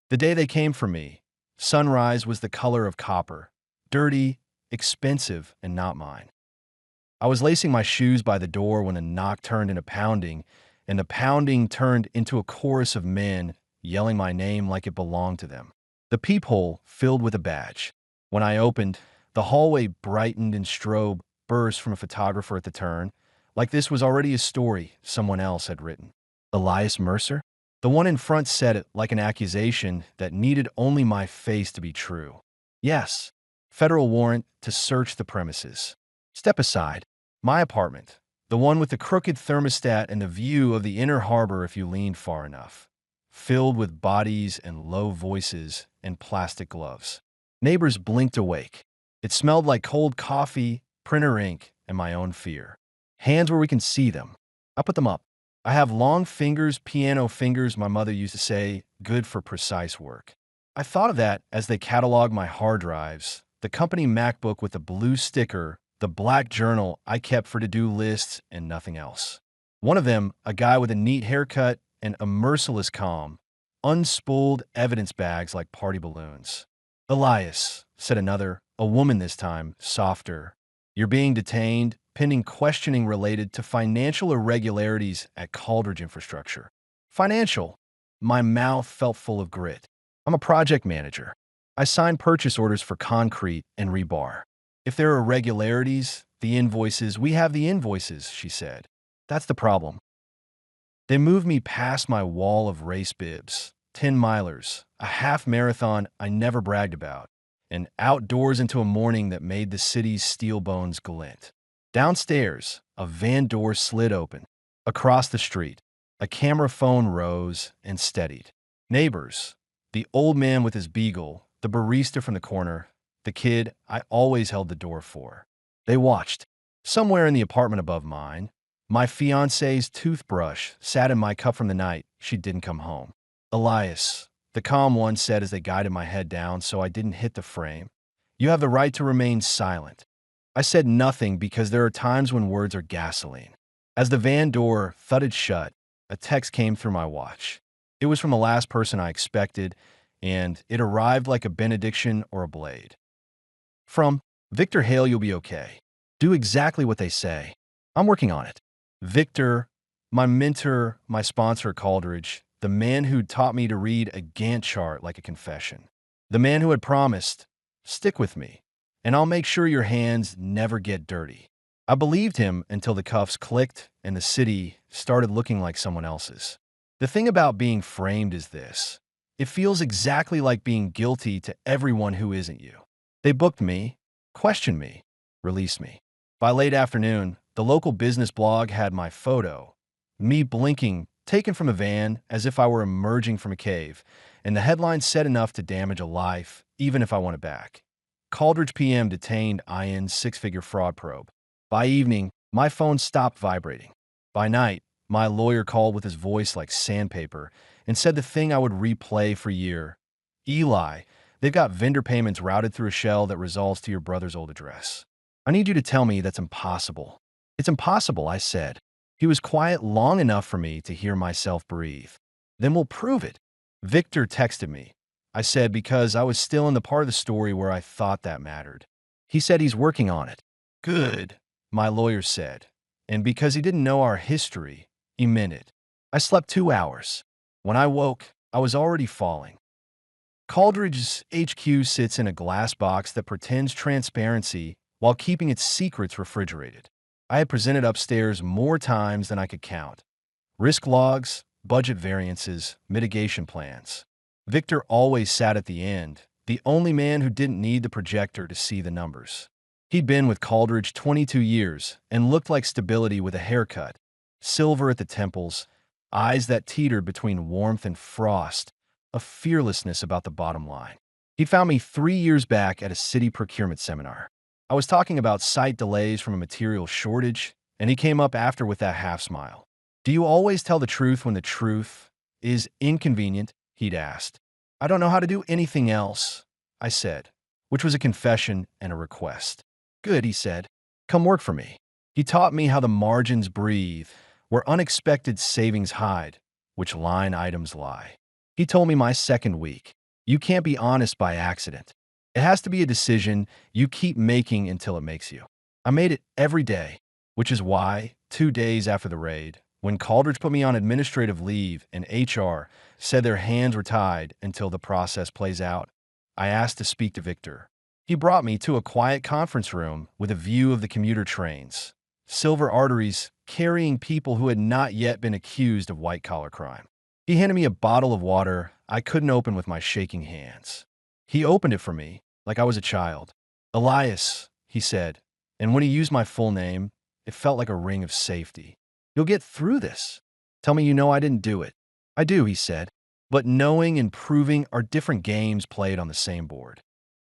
The day they came for me, sunrise was the color of copper, dirty, expensive, and not mine. I was lacing my shoes by the door when a knock turned into pounding, and the pounding turned into a chorus of men yelling my name like it belonged to them. The peephole filled with a badge. When I opened, the hallway brightened and strobe burst from a photographer at the turn, like this was already a story someone else had written. Elias Mercer? The one in front said it like an accusation that needed only my face to be true. Yes, federal warrant to search the premises. Step aside. My apartment, the one with the crooked thermostat and the view of the inner harbor if you leaned far enough, filled with bodies and low voices and plastic gloves. Neighbors blinked awake. It smelled like cold coffee, printer ink, and my own fear. Hands where we can see them. I put them up. I have long fingers, piano fingers, my mother used to say, good for precise work. I thought of that as they cataloged my hard drives, the company MacBook with the blue sticker, the black journal I kept for to-do lists and nothing else. One of them, a guy with a neat haircut and a merciless calm, unspooled evidence bags like party balloons. Elias, said another, a woman this time, softer. You're being detained, pending questioning related to financial irregularities at Caldridge Infrastructure. Financial? My mouth felt full of grit. I'm a project manager. I sign purchase orders for concrete and rebar. If there are irregularities, the invoices, we have the invoices, she said. That's the problem. They moved me past my wall of race bibs, 10-milers, a half marathon I never bragged about, and outdoors into a morning that made the city's steel bones glint. Downstairs, a van door slid open. Across the street, a camera phone rose and steadied. Neighbors, the old man with his beagle, the barista from the corner, the kid I always held the door for. They watched. Somewhere in the apartment above mine, my fiancée's toothbrush sat in my cup from the night she didn't come home. Elias, the calm one, said as they guided my head down so I didn't hit the frame, you have the right to remain silent. I said nothing because there are times when words are gasoline. As the van door thudded shut, a text came through my watch. It was from the last person I expected, and it arrived like a benediction or a blade. From Victor Hale, you'll be okay. Do exactly what they say. I'm working on it. Victor, my mentor, my sponsor at Caldridge, the man who taught me to read a Gantt chart like a confession. The man who had promised, stick with me, and I'll make sure your hands never get dirty. I believed him until the cuffs clicked and the city started looking like someone else's. The thing about being framed is this. It feels exactly like being guilty to everyone who isn't you. They booked me, questioned me, released me. By late afternoon, the local business blog had my photo, me blinking, taken from a van as if I were emerging from a cave, and the headline said enough to damage a life, even if I want it back. Caldridge PM detained IN's six-figure fraud probe. By evening, my phone stopped vibrating. By night, my lawyer called with his voice like sandpaper and said the thing I would replay for a year. Eli, they've got vendor payments routed through a shell that resolves to your brother's old address. I need you to tell me that's impossible. It's impossible, I said. He was quiet long enough for me to hear myself breathe. Then we'll prove it. Victor texted me. I said because I was still in the part of the story where I thought that mattered. He said he's working on it. Good, my lawyer said. And because he didn't know our history, he meant it. I slept 2 hours. When I woke, I was already falling. Caldridge's HQ sits in a glass box that pretends transparency while keeping its secrets refrigerated. I had presented upstairs more times than I could count. Risk logs, budget variances, mitigation plans. Victor always sat at the end, the only man who didn't need the projector to see the numbers. He'd been with Caldridge 22 years and looked like stability with a haircut, silver at the temples, eyes that teetered between warmth and frost, a fearlessness about the bottom line. He found me 3 years back at a city procurement seminar. I was talking about site delays from a material shortage, and he came up after with that half smile. Do you always tell the truth when the truth is inconvenient? He'd asked. I don't know how to do anything else, I said, which was a confession and a request. Good, he said. Come work for me. He taught me how the margins breathe, where unexpected savings hide, which line items lie. He told me my second week, You can't be honest by accident. It has to be a decision you keep making until it makes you. I made it every day, which is why, 2 days after the raid, when Caldridge put me on administrative leave and HR said their hands were tied until the process plays out, I asked to speak to Victor. He brought me to a quiet conference room with a view of the commuter trains, silver arteries carrying people who had not yet been accused of white-collar crime. He handed me a bottle of water I couldn't open with my shaking hands. He opened it for me like I was a child. Elias, he said, and when he used my full name, it felt like a ring of safety. You'll get through this. Tell me you know I didn't do it. I do, he said, but knowing and proving are different games played on the same board.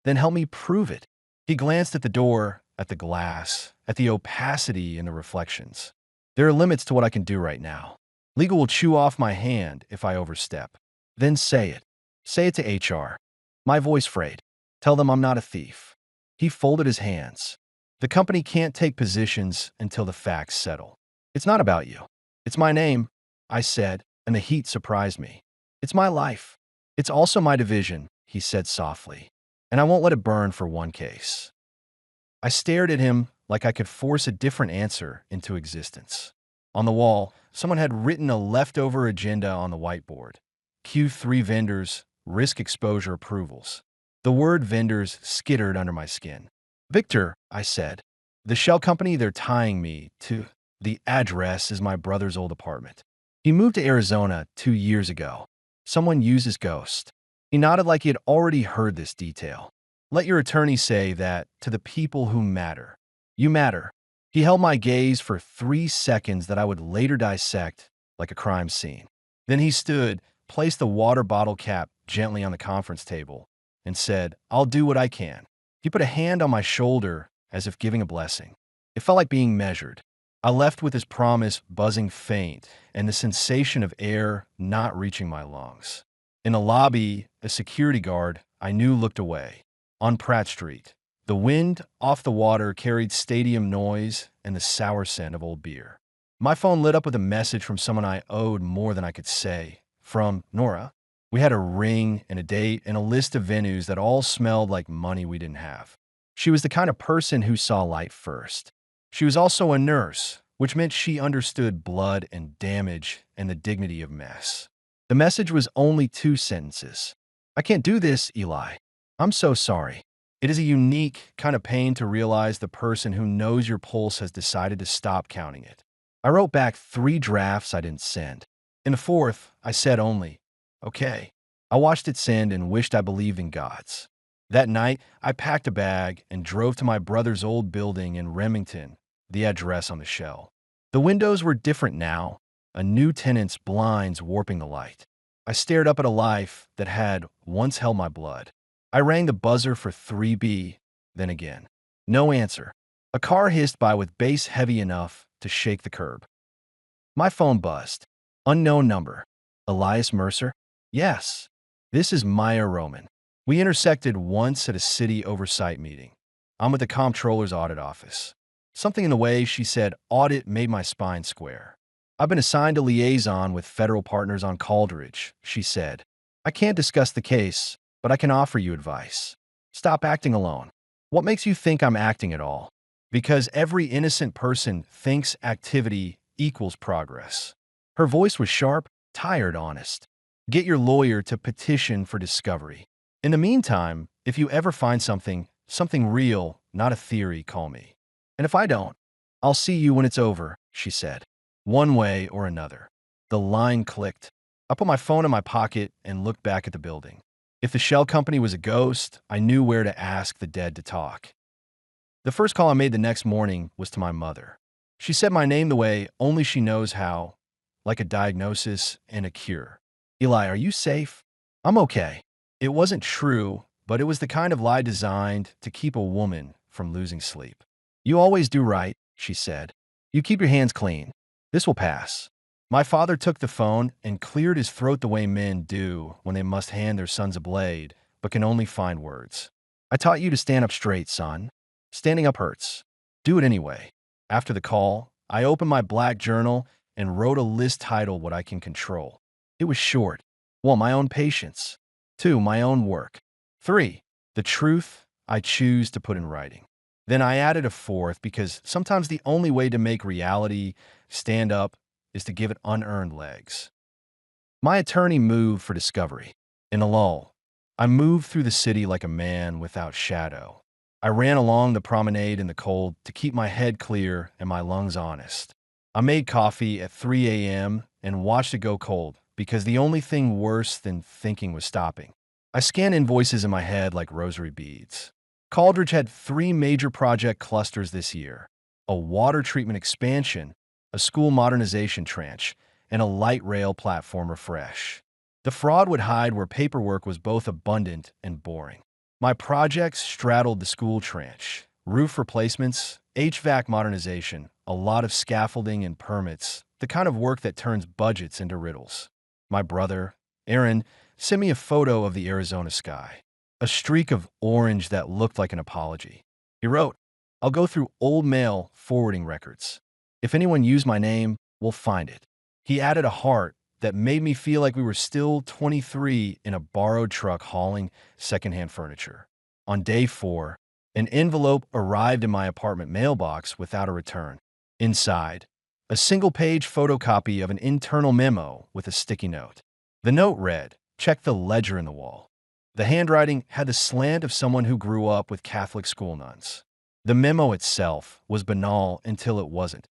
Then help me prove it. He glanced at the door, at the glass, at the opacity in the reflections. There are limits to what I can do right now. Legal will chew off my hand if I overstep. Then say it. Say it to HR. My voice frayed. Tell them I'm not a thief. He folded his hands. The company can't take positions until the facts settle. It's not about you. It's my name, I said, and the heat surprised me. It's my life. It's also my division, he said softly, and I won't let it burn for one case. I stared at him like I could force a different answer into existence. On the wall, someone had written a leftover agenda on the whiteboard. Q3 vendors, risk exposure approvals. The word vendors skittered under my skin. Victor, I said. The shell company they're tying me to. The address is my brother's old apartment. He moved to Arizona 2 years ago. Someone used his ghost. He nodded like he had already heard this detail. Let your attorney say that to the people who matter. You matter. He held my gaze for 3 seconds that I would later dissect like a crime scene. Then he stood, placed the water bottle cap gently on the conference table, and said, I'll do what I can. He put a hand on my shoulder as if giving a blessing. It felt like being measured. I left with his promise buzzing faint and the sensation of air not reaching my lungs. In the lobby, a security guard I knew looked away. On Pratt Street, the wind off the water carried stadium noise and the sour scent of old beer. My phone lit up with a message from someone I owed more than I could say. From Nora. We had a ring and a date and a list of venues that all smelled like money we didn't have. She was the kind of person who saw light first. She was also a nurse, which meant she understood blood and damage and the dignity of mess. The message was only 2 sentences. I can't do this, Eli. I'm so sorry. It is a unique kind of pain to realize the person who knows your pulse has decided to stop counting it. I wrote back 3 drafts I didn't send. In the 4th, I said only, okay. I watched it send and wished I believed in gods. That night, I packed a bag and drove to my brother's old building in Remington, the address on the shell. The windows were different now, a new tenant's blinds warping the light. I stared up at a life that had once held my blood. I rang the buzzer for 3B, then again. No answer. A car hissed by with bass heavy enough to shake the curb. My phone buzzed. Unknown number. Elias Mercer? Yes. This is Maya Roman. We intersected once at a city oversight meeting. I'm at the comptroller's audit office. Something in the way she said audit made my spine square. I've been assigned a liaison with federal partners on Caldridge, she said. I can't discuss the case, but I can offer you advice. Stop acting alone. What makes you think I'm acting at all? Because every innocent person thinks activity equals progress. Her voice was sharp, tired, honest. Get your lawyer to petition for discovery. In the meantime, if you ever find something real, not a theory, call me. And if I don't, I'll see you when it's over, she said. One way or another. The line clicked. I put my phone in my pocket and looked back at the building. If the shell company was a ghost, I knew where to ask the dead to talk. The first call I made the next morning was to my mother. She said my name the way only she knows how, like a diagnosis and a cure. Eli, are you safe? I'm okay. It wasn't true, but it was the kind of lie designed to keep a woman from losing sleep. You always do right, she said. You keep your hands clean. This will pass. My father took the phone and cleared his throat the way men do when they must hand their sons a blade, but can only find words. I taught you to stand up straight, son. Standing up hurts. Do it anyway. After the call, I opened my black journal and wrote a list titled What I Can Control. It was short. Well, my own patience. 2. My own work. 3. The truth I choose to put in writing. Then I added a fourth because sometimes the only way to make reality stand up is to give it unearned legs. My attorney moved for discovery. In a lull, I moved through the city like a man without shadow. I ran along the promenade in the cold to keep my head clear and my lungs honest. I made coffee at 3 a.m. and watched it go cold because the only thing worse than thinking was stopping. I scanned invoices in my head like rosary beads. Caldridge had 3 major project clusters this year: a water treatment expansion, a school modernization tranche, and a light rail platform refresh. The fraud would hide where paperwork was both abundant and boring. My projects straddled the school tranche: roof replacements, HVAC modernization, a lot of scaffolding and permits, the kind of work that turns budgets into riddles. My brother, Aaron, sent me a photo of the Arizona sky, a streak of orange that looked like an apology. He wrote, "I'll go through old mail forwarding records. If anyone used my name, we'll find it." He added a heart that made me feel like we were still 23 in a borrowed truck hauling secondhand furniture. On day 4, an envelope arrived in my apartment mailbox without a return. Inside, a single-page photocopy of an internal memo with a sticky note. The note read, "Check the ledger in the wall." The handwriting had the slant of someone who grew up with Catholic school nuns. The memo itself was banal until it wasn't.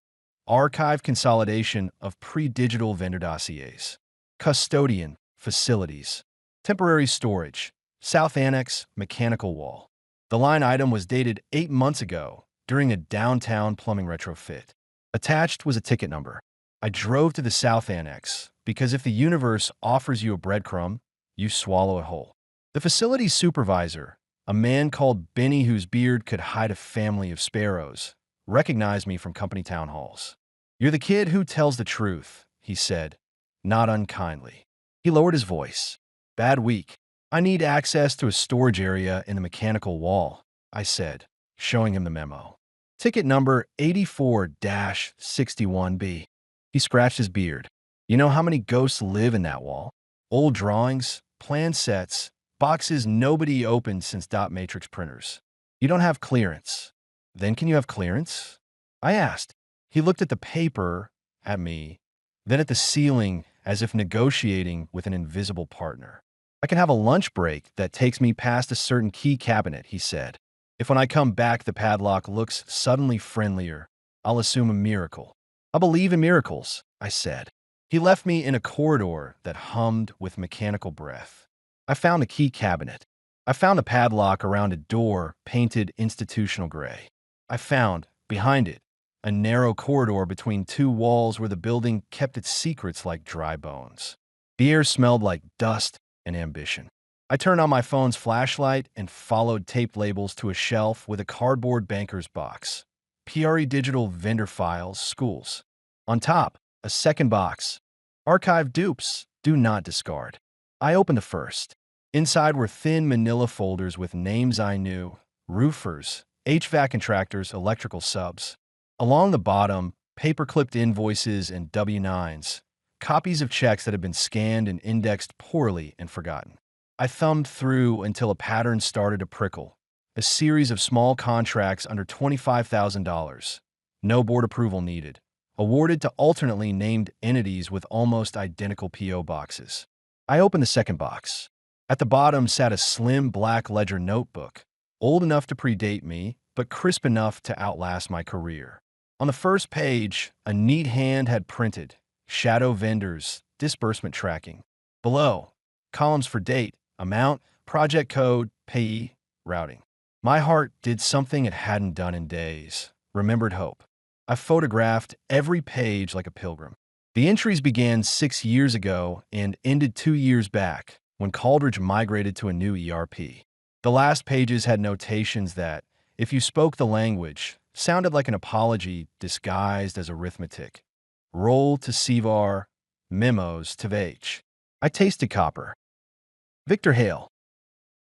Archive consolidation of pre-digital vendor dossiers. Custodian, facilities. Temporary storage. South Annex, mechanical wall. The line item was dated 8 months ago during a downtown plumbing retrofit. Attached was a ticket number. I drove to the South Annex because if the universe offers you a breadcrumb, you swallow it whole. The facility's supervisor, a man called Benny whose beard could hide a family of sparrows, recognized me from company town halls. "You're the kid who tells the truth," he said, not unkindly. He lowered his voice. "Bad week. I need access to a storage area in the mechanical wall," I said, showing him the memo. "Ticket number 84-61B. He scratched his beard. "You know how many ghosts live in that wall? Old drawings, plan sets, boxes nobody opened since dot matrix printers. You don't have clearance. Then can you have clearance?" I asked. He looked at the paper, at me, then at the ceiling as if negotiating with an invisible partner. "I can have a lunch break that takes me past a certain key cabinet," he said. "If when I come back the padlock looks suddenly friendlier, I'll assume a miracle." "I believe in miracles," I said. He left me in a corridor that hummed with mechanical breath. I found a key cabinet. I found a padlock around a door painted institutional gray. I found, behind it, a narrow corridor between 2 walls where the building kept its secrets like dry bones. The air smelled like dust and ambition. I turned on my phone's flashlight and followed taped labels to a shelf with a cardboard banker's box. PRE Digital Vendor Files, Schools. On top, a second box. Archive dupes, do not discard. I opened the first. Inside were thin manila folders with names I knew: roofers, HVAC contractors, electrical subs. Along the bottom, paper-clipped invoices and W-9s, copies of checks that had been scanned and indexed poorly and forgotten. I thumbed through until a pattern started to prickle. A series of small contracts under $25,000. No board approval needed. Awarded to alternately named entities with almost identical P.O. boxes. I opened the second box. At the bottom sat a slim black ledger notebook, old enough to predate me, but crisp enough to outlast my career. On the first page, a neat hand had printed, "Shadow vendors, disbursement tracking." Below, columns for date, amount, project code, payee, routing. My heart did something it hadn't done in days, remembered hope. I photographed every page like a pilgrim. The entries began 6 years ago and ended 2 years back, when Caldridge migrated to a new ERP. The last pages had notations that, if you spoke the language, sounded like an apology disguised as arithmetic. Roll to Sivar, memos to Vach. I tasted copper. Victor Hale.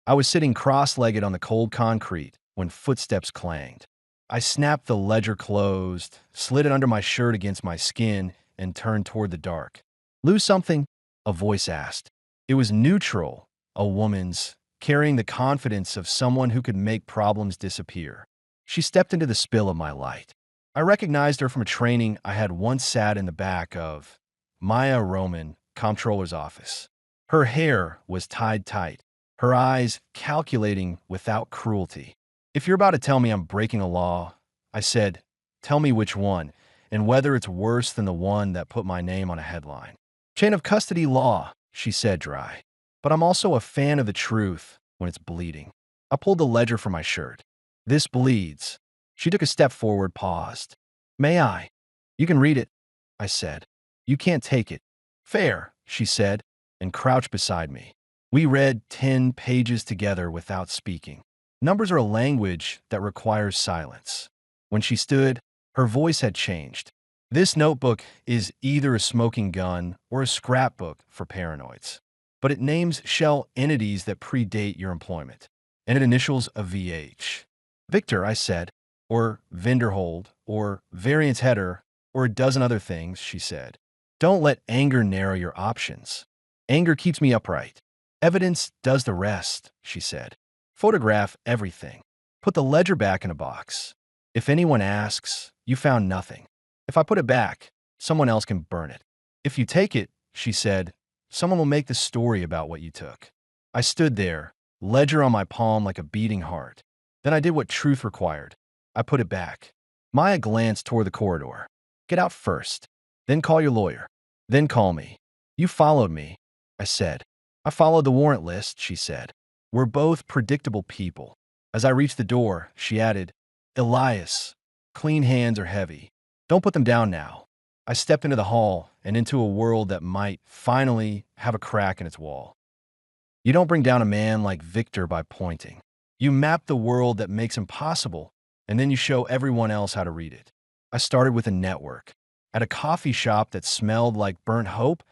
I was sitting cross-legged on the cold concrete when footsteps clanged. I snapped the ledger closed, slid it under my shirt against my skin, and turned toward the dark. "Lose something?" a voice asked. It was neutral, a woman's, carrying the confidence of someone who could make problems disappear. She stepped into the spill of my light. I recognized her from a training I had once sat in the back of Maya Roman, comptroller's office. Her hair was tied tight, her eyes calculating without cruelty. If you're about to tell me I'm breaking a law, I said, tell me which one, and whether it's worse than the one that put my name on a headline. Chain of custody law, she said dry. But I'm also a fan of the truth when it's bleeding. I pulled the ledger from my shirt. This bleeds. She took a step forward, paused. May I? You can read it, I said. You can't take it. Fair, she said, and crouched beside me. We read 10 pages together without speaking. Numbers are a language that requires silence. When she stood, her voice had changed. This notebook is either a smoking gun or a scrapbook for paranoids. But it names shell entities that predate your employment, and it initials a VH. Victor, I said, or Vinderhold, or variance header, or a dozen other things, she said. Don't let anger narrow your options. Anger keeps me upright. Evidence does the rest, she said. Photograph everything. Put the ledger back in a box. If anyone asks, you found nothing. If I put it back, someone else can burn it. If you take it, she said, someone will make the story about what you took. I stood there, ledger on my palm like a beating heart. Then I did what truth required. I put it back. Maya glanced toward the corridor. Get out first. Then call your lawyer. Then call me. You followed me, I said. I followed the warrant list, she said. We're both predictable people. As I reached the door, she added, Elias, clean hands are heavy. Don't put them down now. I stepped into the hall and into a world that might finally have a crack in its wall. You don't bring down a man like Victor by pointing. You map the world that makes him possible, and then you show everyone else how to read it. I started with a network. At a coffee shop that smelled like burnt hope,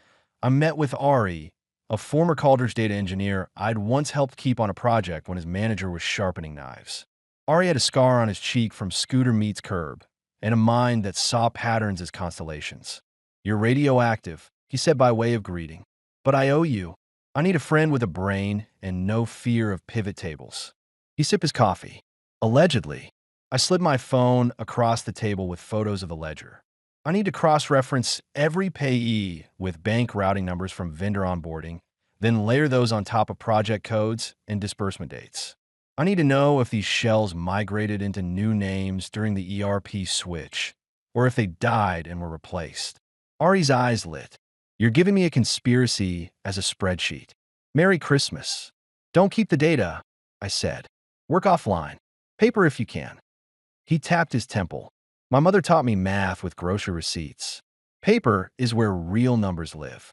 I met with Ari, a former Calder's data engineer I'd once helped keep on a project when his manager was sharpening knives. Ari had a scar on his cheek from scooter meets curb, and a mind that saw patterns as constellations. You're radioactive, he said by way of greeting. But I owe you. I need a friend with a brain and no fear of pivot tables. He sipped his coffee. Allegedly, I slid my phone across the table with photos of the ledger. I need to cross-reference every payee with bank routing numbers from vendor onboarding, then layer those on top of project codes and disbursement dates. I need to know if these shells migrated into new names during the ERP switch, or if they died and were replaced. Ari's eyes lit. You're giving me a conspiracy as a spreadsheet. Merry Christmas. Don't keep the data, I said. Work offline. Paper if you can. He tapped his temple. My mother taught me math with grocery receipts. Paper is where real numbers live.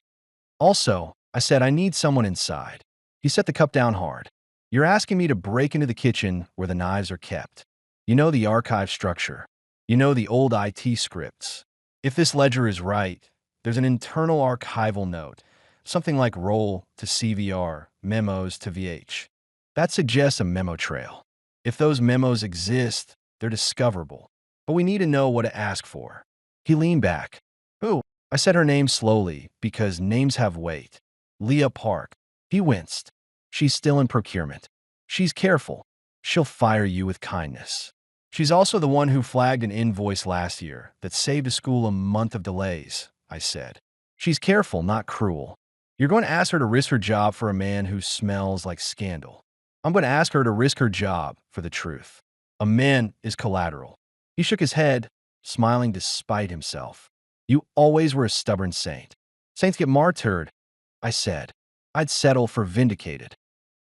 Also, I said I need someone inside. He set the cup down hard. You're asking me to break into the kitchen where the knives are kept. You know the archive structure. You know the old IT scripts. If this ledger is right, there's an internal archival note, something like roll to CVR, memos to VH. That suggests a memo trail. If those memos exist, they're discoverable. But we need to know what to ask for. He leaned back. Who? I said her name slowly because names have weight. Leah Park. He winced. She's still in procurement. She's careful. She'll fire you with kindness. She's also the one who flagged an invoice last year that saved a school a month of delays, I said. She's careful, not cruel. You're going to ask her to risk her job for a man who smells like scandal. I'm going to ask her to risk her job for the truth. A man is collateral. He shook his head, smiling despite himself. You always were a stubborn saint. Saints get martyred, I said. I'd settle for vindicated.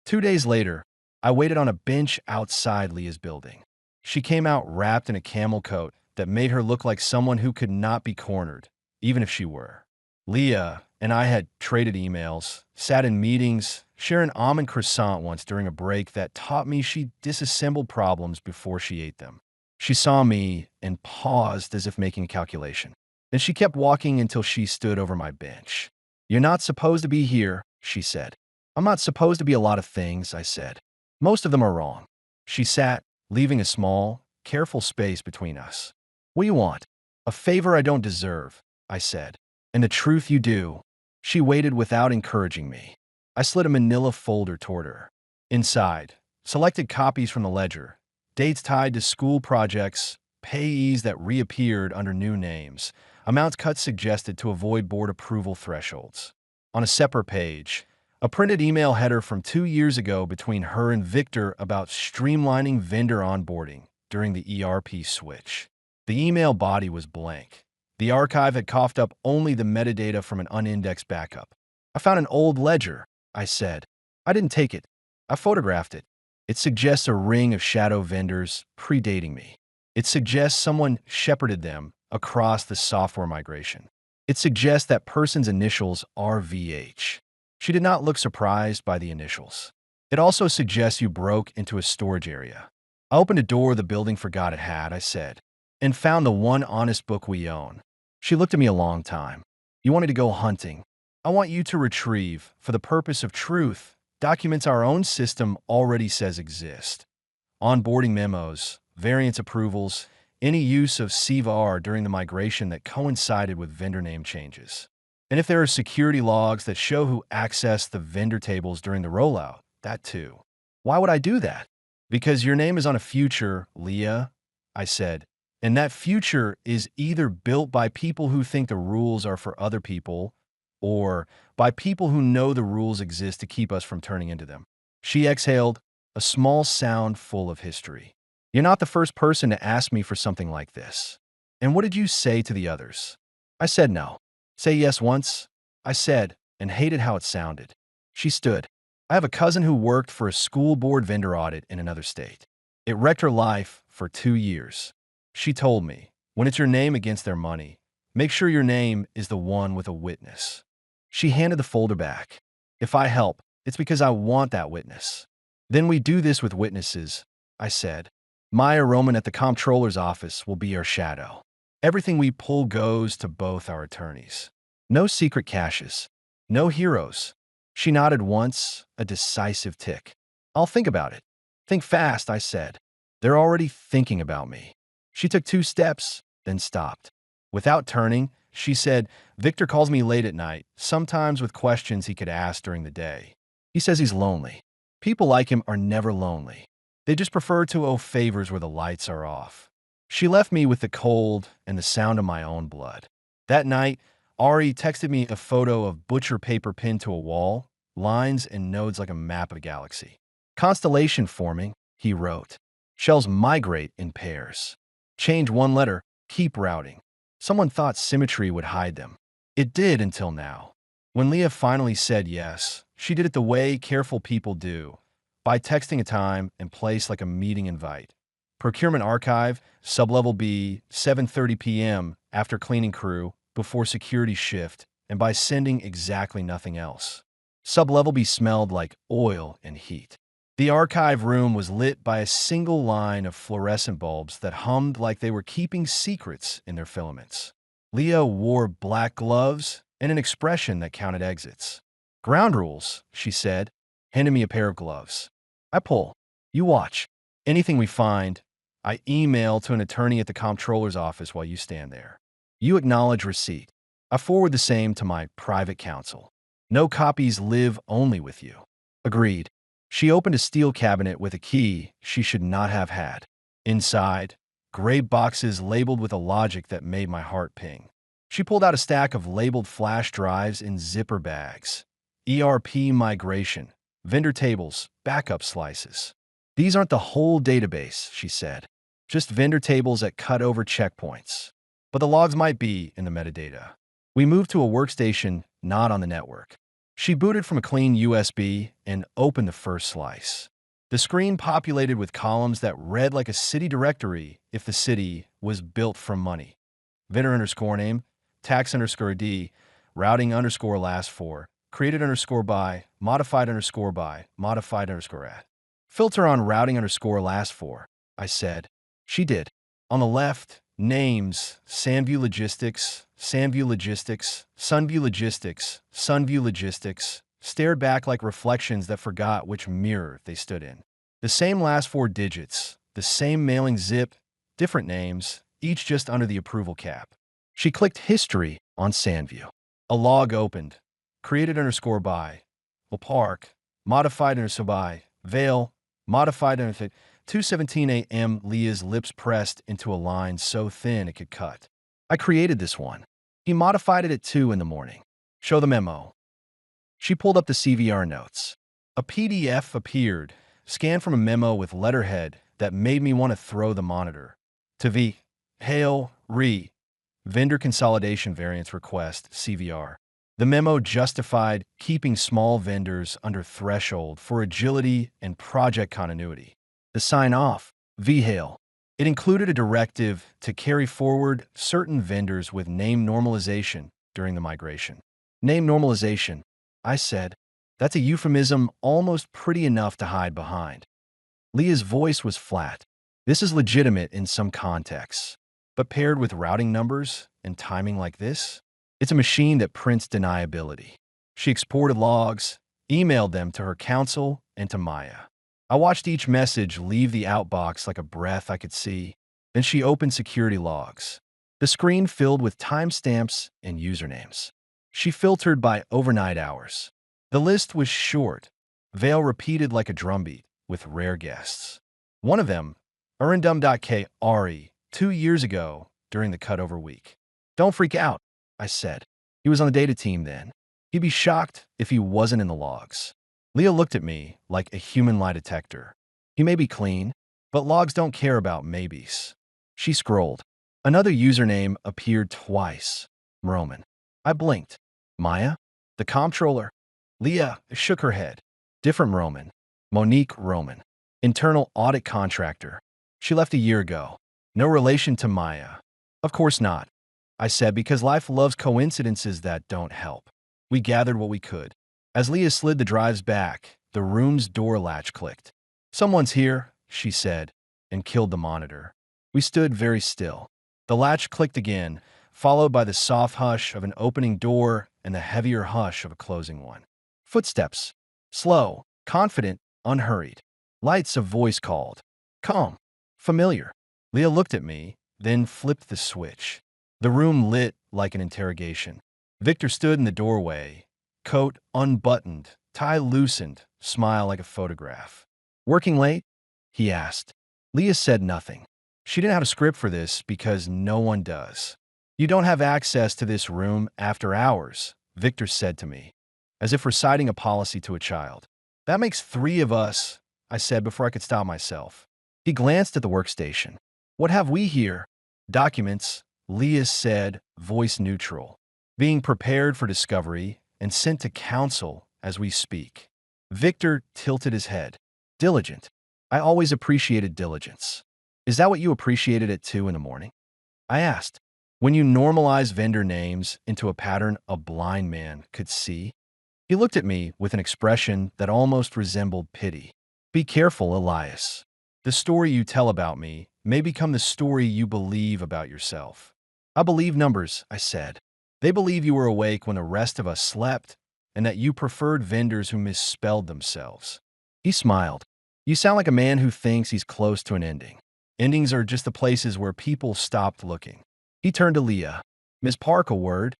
2 days later, I waited on a bench outside Leah's building. She came out wrapped in a camel coat that made her look like someone who could not be cornered, even if she were. Leah and I had traded emails, sat in meetings, shared an almond croissant once during a break that taught me she disassembled problems before she ate them. She saw me and paused as if making a calculation. Then she kept walking until she stood over my bench. You're not supposed to be here, she said. I'm not supposed to be a lot of things, I said. Most of them are wrong. She sat, leaving a small, careful space between us. What do you want? A favor I don't deserve, I said. And the truth you do. She waited without encouraging me. I slid a manila folder toward her. Inside, selected copies from the ledger, dates tied to school projects, payees that reappeared under new names, amounts cut suggested to avoid board approval thresholds. On a separate page, a printed email header from 2 years ago between her and Victor about streamlining vendor onboarding during the ERP switch. The email body was blank. The archive had coughed up only the metadata from an unindexed backup. "I found an old ledger," I said. "I didn't take it. I photographed it. It suggests a ring of shadow vendors predating me. It suggests someone shepherded them across the software migration. It suggests that person's initials are VH." She did not look surprised by the initials. "It also suggests you broke into a storage area." "I opened a door the building forgot it had," I said, "and found the one honest book we own." She looked at me a long time. "You wanted to go hunting. I want you to retrieve, for the purpose of truth, documents our own system already says exist. Onboarding memos, variance approvals, any use of CVAR during the migration that coincided with vendor name changes. And if there are security logs that show who accessed the vendor tables during the rollout, that too." "Why would I do that?" "Because your name is on a future, Leah," I said, "and that future is either built by people who think the rules are for other people, or by people who know the rules exist to keep us from turning into them." She exhaled, a small sound full of history. "You're not the first person to ask me for something like this." "And what did you say to the others?" I said no. "Say yes once," I said, and hated how it sounded. She stood. "I have a cousin who worked for a school board vendor audit in another state. It wrecked her life for 2 years. She told me, when it's your name against their money, make sure your name is the one with a witness." She handed the folder back. "If I help, it's because I want that witness." "Then we do this with witnesses," I said. "Maya Roman at the comptroller's office will be our shadow. Everything we pull goes to both our attorneys. No secret caches. No heroes." She nodded once, a decisive tick. "I'll think about it." "Think fast," I said. "They're already thinking about me." She took 2 steps, then stopped. Without turning, she said, "Victor calls me late at night, sometimes with questions he could ask during the day. He says he's lonely. People like him are never lonely. They just prefer to owe favors where the lights are off." She left me with the cold and the sound of my own blood. That night, Ari texted me a photo of butcher paper pinned to a wall, lines and nodes like a map of a galaxy. "Constellation forming," he wrote. "Shells migrate in pairs. Change one letter, keep routing." Someone thought symmetry would hide them. It did until now. When Leah finally said yes, she did it the way careful people do, by texting a time and place like a meeting invite. "Procurement archive, sublevel B, 7:30 p.m. after cleaning crew, before security shift, and by sending exactly nothing else." Sublevel B smelled like oil and heat. The archive room was lit by a single line of fluorescent bulbs that hummed like they were keeping secrets in their filaments. Leah wore black gloves and an expression that counted exits. "Ground rules," she said, handing me a pair of gloves. "I pull. You watch. Anything we find, I email to an attorney at the comptroller's office while you stand there. You acknowledge receipt. I forward the same to my private counsel. No copies live only with you." Agreed. She opened a steel cabinet with a key she should not have had. Inside, gray boxes labeled with a logic that made my heart ping. She pulled out a stack of labeled flash drives in zipper bags. ERP migration, vendor tables, backup slices. "These aren't the whole database," she said. "Just vendor tables at cut-over checkpoints. But the logs might be in the metadata." We moved to a workstation not on the network. She booted from a clean USB and opened the first slice. The screen populated with columns that read like a city directory if the city was built from money. Vendor underscore name, tax underscore D, routing underscore last four, created underscore by, modified underscore at. "Filter on routing underscore last four," I said. She did. On the left, names: Sandview Logistics, Sandview Logistics, Sunview Logistics, Sunview Logistics, stared back like reflections that forgot which mirror they stood in. The same last 4 digits, the same mailing zip, different names, each just under the approval cap. She clicked History on Sandview. A log opened. Created underscore by, Park, modified under Sobai, Vale, modified under 2:17 a.m. Leah's lips pressed into a line so thin it could cut. I created this one. He modified it at 2 in the morning. Show the memo. She pulled up the CVR notes. A PDF appeared, scanned from a memo with letterhead that made me want to throw the monitor. To V. Hail, Re. Vendor Consolidation Variance Request, CVR. The memo justified keeping small vendors under threshold for agility and project continuity. The sign-off, VHAIL. It included a directive to carry forward certain vendors with name normalization during the migration. Name normalization, I said. That's a euphemism almost pretty enough to hide behind. Leah's voice was flat. This is legitimate in some contexts, but paired with routing numbers and timing like this, it's a machine that prints deniability. She exported logs, emailed them to her counsel and to Maya. I watched each message leave the outbox like a breath I could see. Then she opened security logs. The screen filled with timestamps and usernames. She filtered by overnight hours. The list was short, Vale repeated like a drumbeat, with rare guests. One of them, Arindum.K. Ari, 2 years ago during the cutover week. Don't freak out, I said. He was on the data team then. He'd be shocked if he wasn't in the logs. Leah looked at me like a human lie detector. He may be clean, but logs don't care about maybes. She scrolled. Another username appeared twice. Roman. I blinked. Maya? The comptroller? Leah shook her head. Different Roman. Monique Roman. Internal audit contractor. She left a year ago. No relation to Maya. Of course not, I said, because life loves coincidences that don't help. We gathered what we could. As Leah slid the drives back, the room's door latch clicked. Someone's here, she said, and killed the monitor. We stood very still. The latch clicked again, followed by the soft hush of an opening door and the heavier hush of a closing one. Footsteps. Slow, confident, unhurried. Lights, a voice called. Calm. Familiar. Leah looked at me, then flipped the switch. The room lit like an interrogation. Victor stood in the doorway, coat unbuttoned, tie loosened, smile like a photograph. Working late? He asked. Leah said nothing. She didn't have a script for this because no one does. You don't have access to this room after hours, Victor said to me, as if reciting a policy to a child. That makes 3 of us, I said before I could stop myself. He glanced at the workstation. What have we here? Documents, Leah said, voice neutral. Being prepared for discovery and sent to counsel as we speak. Victor tilted his head. Diligent. I always appreciated diligence. Is that what you appreciated at 2 in the morning? I asked. When you normalize vendor names into a pattern a blind man could see? He looked at me with an expression that almost resembled pity. Be careful, Elias. The story you tell about me may become the story you believe about yourself. I believe numbers, I said. They believe you were awake when the rest of us slept and that you preferred vendors who misspelled themselves. He smiled. You sound like a man who thinks he's close to an ending. Endings are just the places where people stopped looking. He turned to Leah. Ms. Park, a word?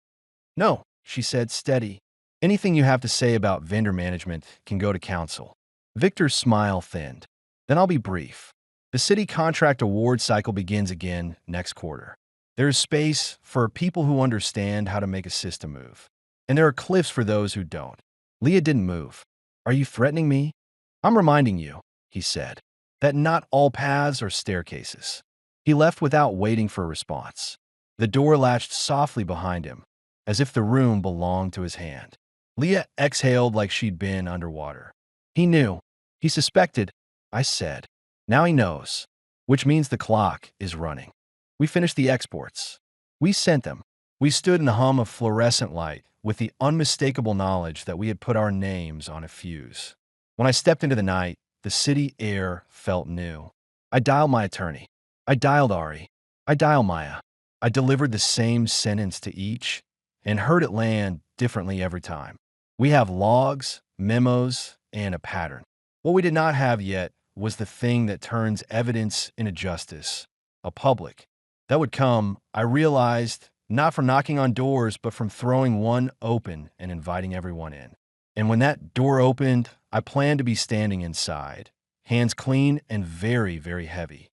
No, she said, steady. Anything you have to say about vendor management can go to counsel. Victor's smile thinned. Then I'll be brief. The city contract award cycle begins again next quarter. There is space for people who understand how to make a system move. And there are cliffs for those who don't. Leah didn't move. Are you threatening me? I'm reminding you, he said, that not all paths are staircases. He left without waiting for a response. The door latched softly behind him, as if the room belonged to his hand. Leah exhaled like she'd been underwater. He knew. He suspected, I said. Now he knows, which means the clock is running. We finished the exports. We sent them. We stood in the hum of fluorescent light with the unmistakable knowledge that we had put our names on a fuse. When I stepped into the night, the city air felt new. I dialed my attorney. I dialed Ari. I dialed Maya. I delivered the same sentence to each and heard it land differently every time. We have logs, memos, and a pattern. What we did not have yet was the thing that turns evidence into justice, a public. That would come, I realized, not from knocking on doors, but from throwing one open and inviting everyone in. And when that door opened, I planned to be standing inside, hands clean and very, very heavy.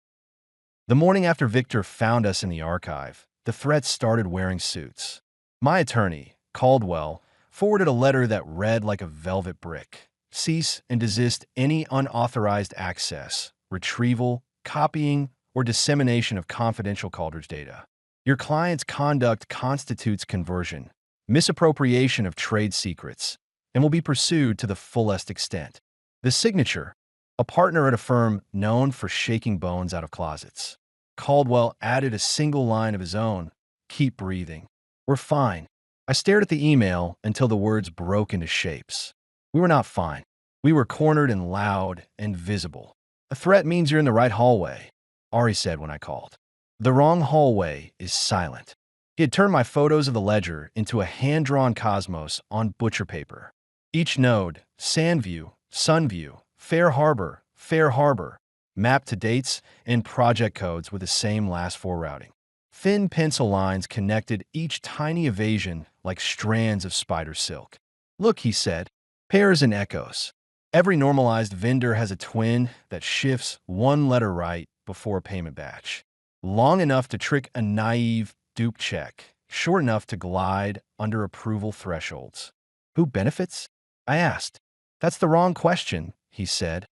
The morning after Victor found us in the archive, the threats started wearing suits. My attorney, Caldwell, forwarded a letter that read like a velvet brick. Cease and desist any unauthorized access, retrieval, copying, or dissemination of confidential Caldridge data. Your client's conduct constitutes conversion, misappropriation of trade secrets, and will be pursued to the fullest extent. The signature, a partner at a firm known for shaking bones out of closets. Caldwell added a single line of his own, "Keep breathing. We're fine." I stared at the email until the words broke into shapes. We were not fine. We were cornered and loud and visible. "A threat means you're in the right hallway," Ari said when I called. "The wrong hallway is silent." He had turned my photos of the ledger into a hand-drawn cosmos on butcher paper. Each node, Sandview, Sunview, Fair Harbor, mapped to dates and project codes with the same last four routing. Thin pencil lines connected each tiny evasion like strands of spider silk. "Look," he said, "pairs and echoes. Every normalized vendor has a twin that shifts one letter right before a payment batch. Long enough to trick a naive dupe check, short enough to glide under approval thresholds." "Who benefits?" I asked. "That's the wrong question," he said,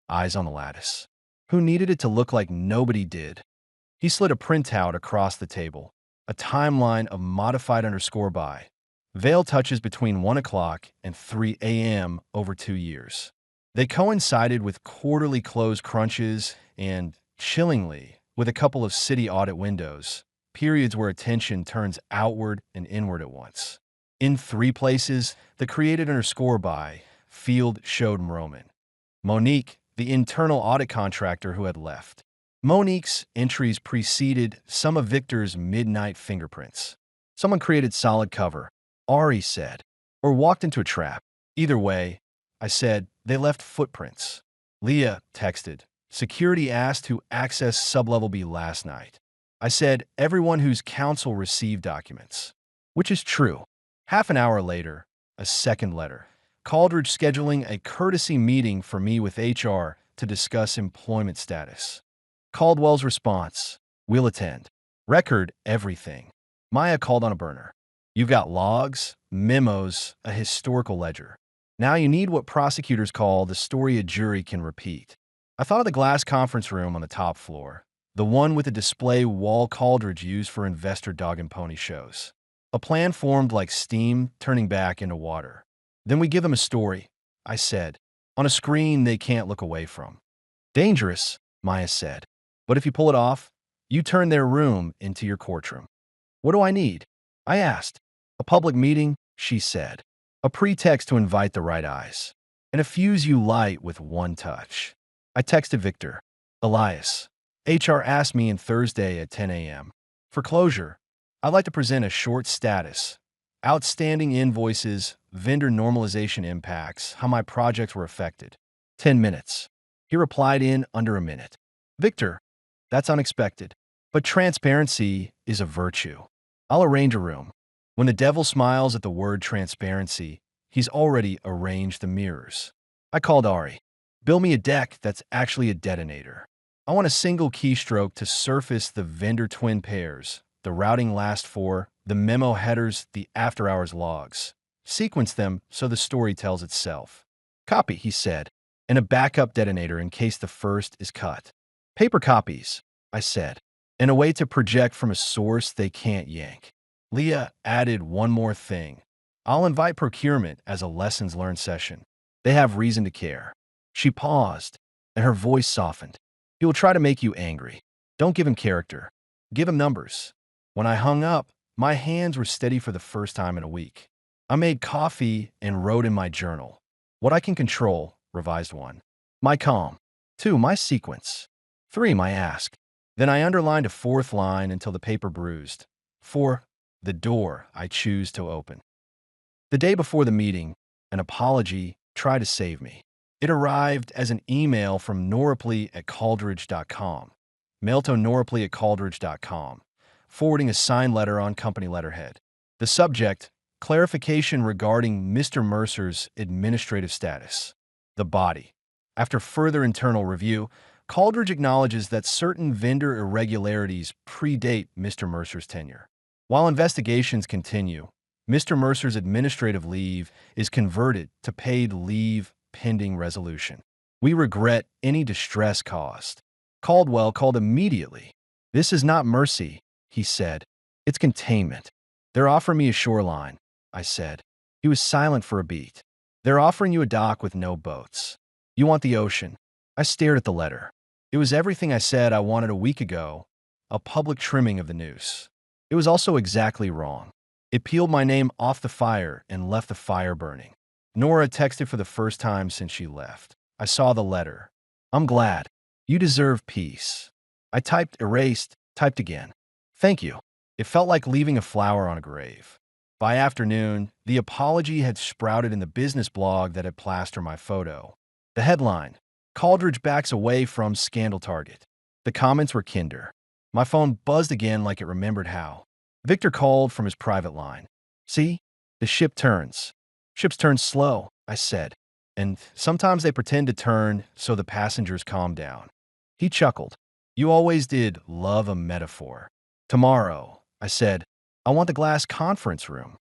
eyes on the lattice. "Who needed it to look like nobody did?" He slid a printout across the table, a timeline of modified underscore by. Veil touches between 1 o'clock and 3 a.m. over 2 years. They coincided with quarterly close crunches and, chillingly, with a couple of city audit windows, periods where attention turns outward and inward at once. In 3 places, the created underscore by field showed Roman. Monique, the internal audit contractor who had left. Monique's entries preceded some of Victor's midnight fingerprints. Someone created solid cover, Ari said, or walked into a trap. Either way, I said, they left footprints. Leah texted, "Security asked who accessed sublevel B last night." I said, "Everyone whose counsel received documents." Which is true. Half an hour later, a second letter. Caldridge scheduling a courtesy meeting for me with HR to discuss employment status. Caldwell's response, "We'll attend. Record everything." Maya called on a burner. "You've got logs, memos, a historical ledger. Now you need what prosecutors call the story a jury can repeat." I thought of the glass conference room on the top floor, the one with the display wall Caldridge used for investor dog and pony shows. A plan formed like steam turning back into water. "Then we give them a story," I said, "on a screen they can't look away from." "Dangerous," Maya said. "But if you pull it off, you turn their room into your courtroom." "What do I need?" I asked. "A public meeting," she said. "A pretext to invite the right eyes. And a fuse you light with one touch." I texted Victor. "Elias, HR asked me in Thursday at 10 a.m. For closure, I'd like to present a short status. Outstanding invoices, vendor normalization impacts, how my projects were affected. 10 minutes. He replied in under a minute. "Victor, that's unexpected. But transparency is a virtue. I'll arrange a room." When the devil smiles at the word transparency, he's already arranged the mirrors. I called Ari. "Build me a deck that's actually a detonator. I want a single keystroke to surface the vendor twin pairs, the routing last four, the memo headers, the after-hours logs. Sequence them so the story tells itself." "Copy," he said, "and a backup detonator in case the first is cut." "Paper copies," I said, "and a way to project from a source they can't yank." Leah added one more thing. "I'll invite procurement as a lessons learned session. They have reason to care." She paused, and her voice softened. "He will try to make you angry. Don't give him character. Give him numbers." When I hung up, my hands were steady for the first time in a week. I made coffee and wrote in my journal. What I can control, revised 1. My calm. 2. My sequence. 3. My ask. Then I underlined a 4th line until the paper bruised. 4. The door I choose to open. The day before the meeting, an apology tried to save me. It arrived as an email from norripley@caldridge.com. Mailed to norripley@caldridge.com, forwarding a signed letter on company letterhead. The subject, Clarification regarding Mr. Mercer's administrative status. The body. After further internal review, Caldridge acknowledges that certain vendor irregularities predate Mr. Mercer's tenure. While investigations continue, Mr. Mercer's administrative leave is converted to paid leave pending resolution. We regret any distress caused. Caldwell called immediately. This is not mercy, he said. It's containment. They're offering me a shoreline, I said. He was silent for a beat. They're offering you a dock with no boats. You want the ocean. I stared at the letter. It was everything I said I wanted a week ago, a public trimming of the noose. It was also exactly wrong. It peeled my name off the fire and left the fire burning. Nora texted for the first time since she left. I saw the letter. I'm glad. You deserve peace. I typed erased, typed again. Thank you. It felt like leaving a flower on a grave. By afternoon, the apology had sprouted in the business blog that had plastered my photo. The headline, Caldridge backs away from scandal target. The comments were kinder. My phone buzzed again like it remembered how. Victor called from his private line. See? The ship turns. Ships turn slow, I said. And sometimes they pretend to turn so the passengers calm down. He chuckled. You always did love a metaphor. Tomorrow, I said, I want the glass conference room.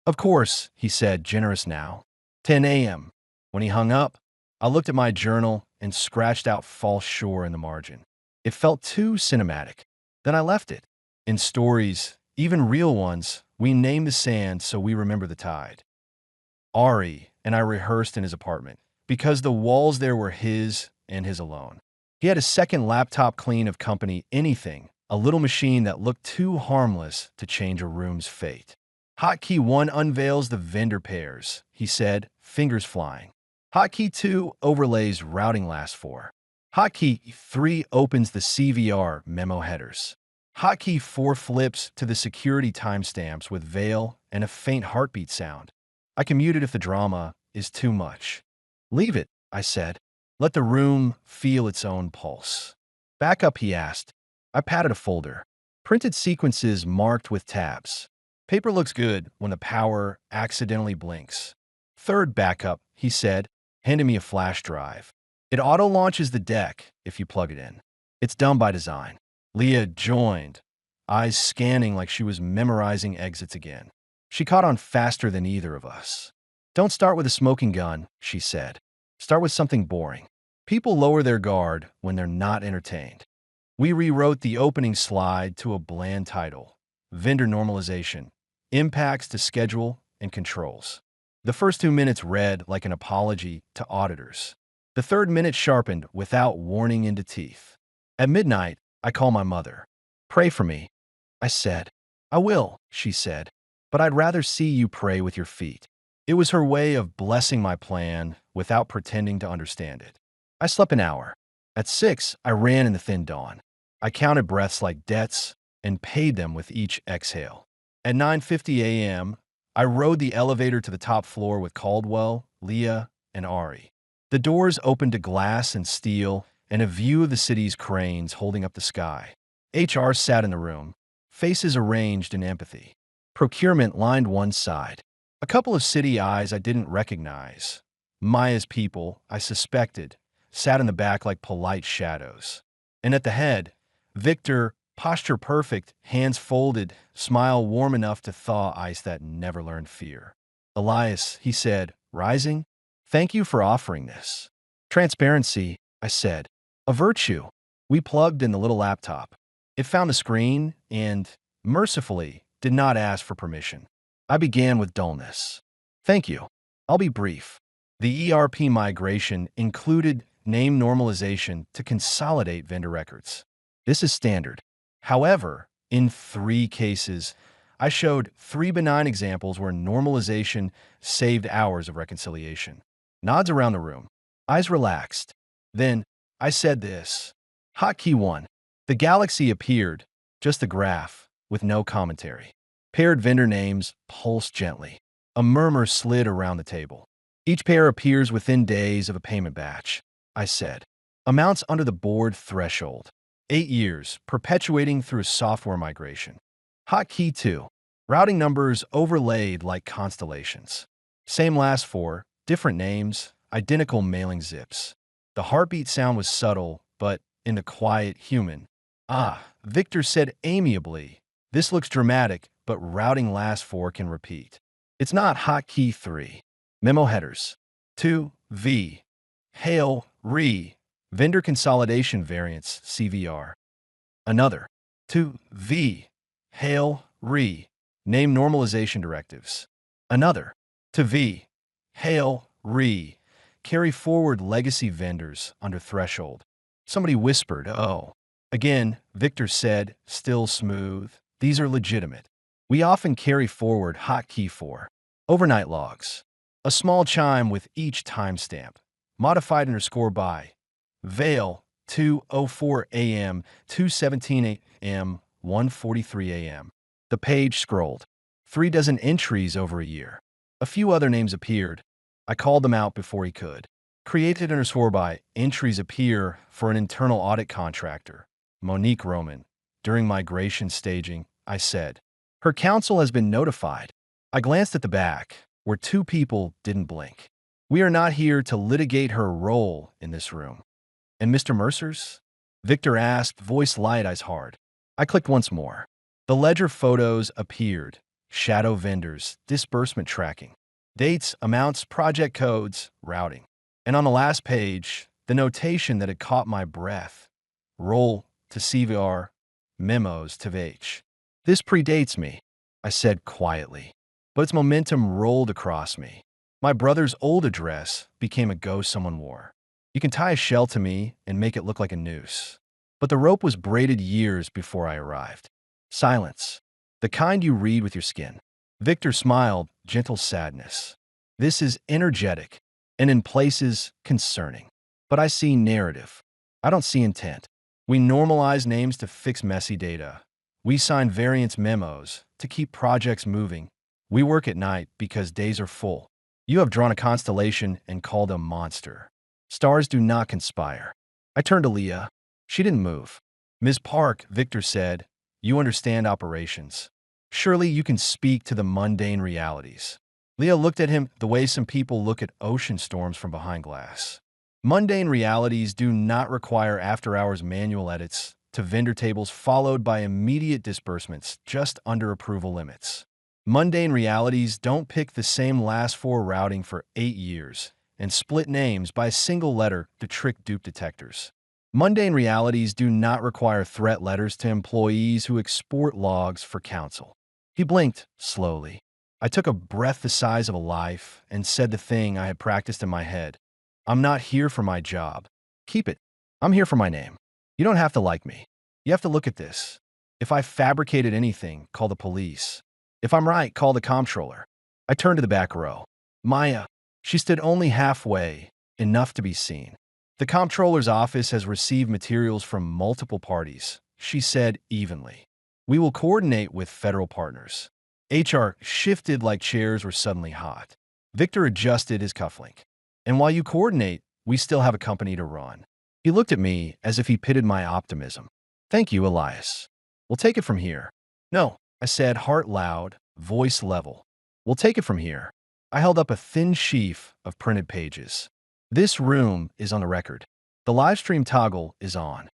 Of course, he said, generous now. 10 a.m. When he hung up, I looked at my journal and scratched out false shore in the margin. It felt too cinematic. Then I left it. In stories, even real ones, we name the sand so we remember the tide. Ari and I rehearsed in his apartment because the walls there were his and his alone. He had a second laptop clean of company anything, a little machine that looked too harmless to change a room's fate. Hotkey 1 unveils the vendor pairs, he said, fingers flying. Hotkey 2 overlays routing last 4. Hotkey 3 opens the CVR memo headers. Hotkey 4 flips to the security timestamps with veil and a faint heartbeat sound. I can mute it if the drama is too much. Leave it, I said. Let the room feel its own pulse. Backup, he asked. I patted a folder. Printed sequences marked with tabs. Paper looks good when the power accidentally blinks. Third backup, he said, handing me a flash drive. It auto-launches the deck if you plug it in. It's done by design. Leah joined, eyes scanning like she was memorizing exits again. She caught on faster than either of us. Don't start with a smoking gun, she said. Start with something boring. People lower their guard when they're not entertained. We rewrote the opening slide to a bland title, Vendor Normalization, Impacts to Schedule and Controls. The first 2 minutes read like an apology to auditors. The third minute sharpened without warning into teeth. At midnight, I call my mother. Pray for me, I said. I will, she said, but I'd rather see you pray with your feet. It was her way of blessing my plan without pretending to understand it. I slept an hour. At 6, I ran in the thin dawn. I counted breaths like debts and paid them with each exhale. At 9:50 a.m., I rode the elevator to the top floor with Caldwell, Leah, and Ari. The doors opened to glass and steel and a view of the city's cranes holding up the sky. HR sat in the room, faces arranged in empathy. Procurement lined one side. A couple of city eyes I didn't recognize. Maya's people, I suspected, sat in the back like polite shadows. And at the head, Victor, posture perfect, hands folded, smile warm enough to thaw ice that never learned fear. Elias, he said, rising, thank you for offering this. Transparency, I said. A virtue. We plugged in the little laptop. It found the screen and, mercifully, did not ask for permission. I began with dullness. Thank you. I'll be brief. The ERP migration included name normalization to consolidate vendor records. This is standard. However, in 3 cases, I showed 3 benign examples where normalization saved hours of reconciliation. Nods around the room. Eyes relaxed. Then, I said this. Hotkey 1. The galaxy appeared, just a graph, with no commentary. Paired vendor names pulsed gently. A murmur slid around the table. Each pair appears within days of a payment batch, I said. Amounts under the board threshold. 8 years, perpetuating through a software migration. Hotkey 2. Routing numbers overlaid like constellations. Same last four, different names, identical mailing zips. The heartbeat sound was subtle, but in a quiet, human. Ah, Victor said amiably. This looks dramatic, but routing last four can repeat. It's not hotkey 3. Memo headers. 2, V. Hail, Re. Vendor consolidation variants, CVR. Another. 2, V. Hail, Re. Name normalization directives. Another. To V. Hail, Re. Carry forward legacy vendors under threshold. Somebody whispered, oh. Again, Victor said, still smooth. These are legitimate. We often carry forward hotkey 4. Overnight logs. A small chime with each timestamp. Modified underscore by. Vale, 2:04 a.m., 2:17 a.m., 1:43 a.m. The page scrolled. 3 dozen entries over a year. A few other names appeared. I called them out before he could. Created underscore by. Entries appear for an internal audit contractor. Monique Roman. During migration staging, I said. Her counsel has been notified. I glanced at the back, where 2 people didn't blink. We are not here to litigate her role in this room. And Mr. Mercer's? Victor asked, voice light, eyes hard. I clicked once more. The ledger photos appeared. Shadow vendors, disbursement tracking. Dates, amounts, project codes, routing. And on the last page, the notation that had caught my breath. Roll to CVR, memos to VH. This predates me, I said quietly. But its momentum rolled across me. My brother's old address became a ghost someone wore. You can tie a shell to me and make it look like a noose. But the rope was braided years before I arrived. Silence. The kind you read with your skin. Victor smiled, gentle sadness. This is energetic, and in places, concerning. But I see narrative. I don't see intent. We normalize names to fix messy data. We sign variance memos to keep projects moving. We work at night because days are full. You have drawn a constellation and called a monster. Stars do not conspire. I turned to Leah. She didn't move. Ms. Park, Victor said, you understand operations. Surely you can speak to the mundane realities. Leah looked at him the way some people look at ocean storms from behind glass. Mundane realities do not require after-hours manual edits to vendor tables followed by immediate disbursements just under approval limits. Mundane realities don't pick the same last 4 routing for 8 years and split names by a single letter to trick dupe detectors. Mundane realities do not require threat letters to employees who export logs for counsel. He blinked slowly. I took a breath the size of a life and said the thing I had practiced in my head. I'm not here for my job. Keep it. I'm here for my name. You don't have to like me. You have to look at this. If I fabricated anything, call the police. If I'm right, call the comptroller. I turned to the back row. Maya. She stood only halfway, enough to be seen. The comptroller's office has received materials from multiple parties, she said evenly. We will coordinate with federal partners. HR shifted like chairs were suddenly hot. Victor adjusted his cufflink. And while you coordinate, we still have a company to run. He looked at me as if he pitied my optimism. Thank you, Elias. We'll take it from here. No, I said, heart loud, voice level. We'll take it from here. I held up a thin sheaf of printed pages. This room is on the record. The Livestream toggle is on.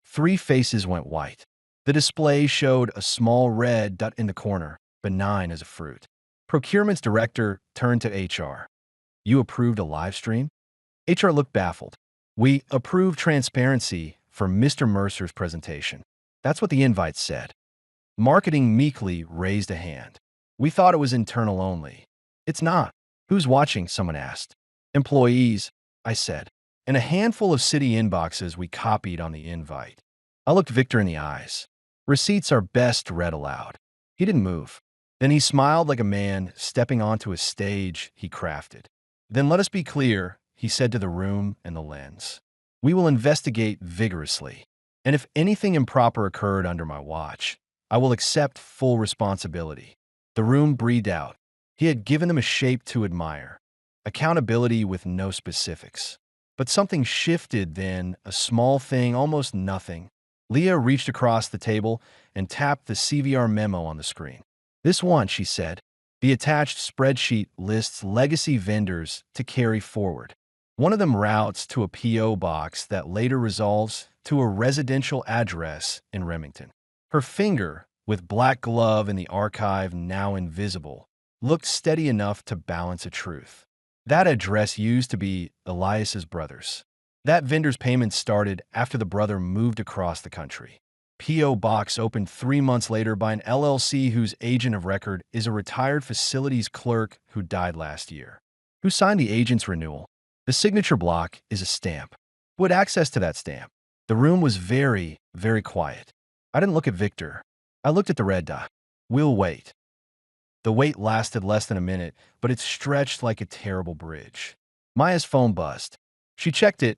3 faces went white. The display showed a small red dot in the corner, benign as a fruit. Procurement's director turned to HR. You approved a Livestream? HR looked baffled. We approved transparency for Mr. Mercer's presentation. That's what the invite said. Marketing meekly raised a hand. We thought it was internal only. It's not. Who's watching? Someone asked. Employees, I said. And a handful of city inboxes we copied on the invite. I looked Victor in the eyes. Receipts are best read aloud. He didn't move. Then he smiled like a man stepping onto a stage he crafted. Then let us be clear, he said to the room and the lens. We will investigate vigorously. And if anything improper occurred under my watch, I will accept full responsibility. The room breathed out. He had given them a shape to admire. Accountability with no specifics. But something shifted then, a small thing, almost nothing. Leah reached across the table and tapped the CVR memo on the screen. This one, she said. The attached spreadsheet lists legacy vendors to carry forward. One of them routes to a P.O. box that later resolves to a residential address in Remington. Her finger, with black glove and the archive now invisible, looked steady enough to balance a truth. That address used to be Elias's brother's. That vendor's payments started after the brother moved across the country. P.O. Box opened 3 months later by an LLC whose agent of record is a retired facilities clerk who died last year. Who signed the agent's renewal? The signature block is a stamp. Who had access to that stamp? The room was very, very quiet. I didn't look at Victor. I looked at the red dot. We'll wait. The wait lasted less than a minute, but it stretched like a terrible bridge. Maya's phone buzzed. She checked it,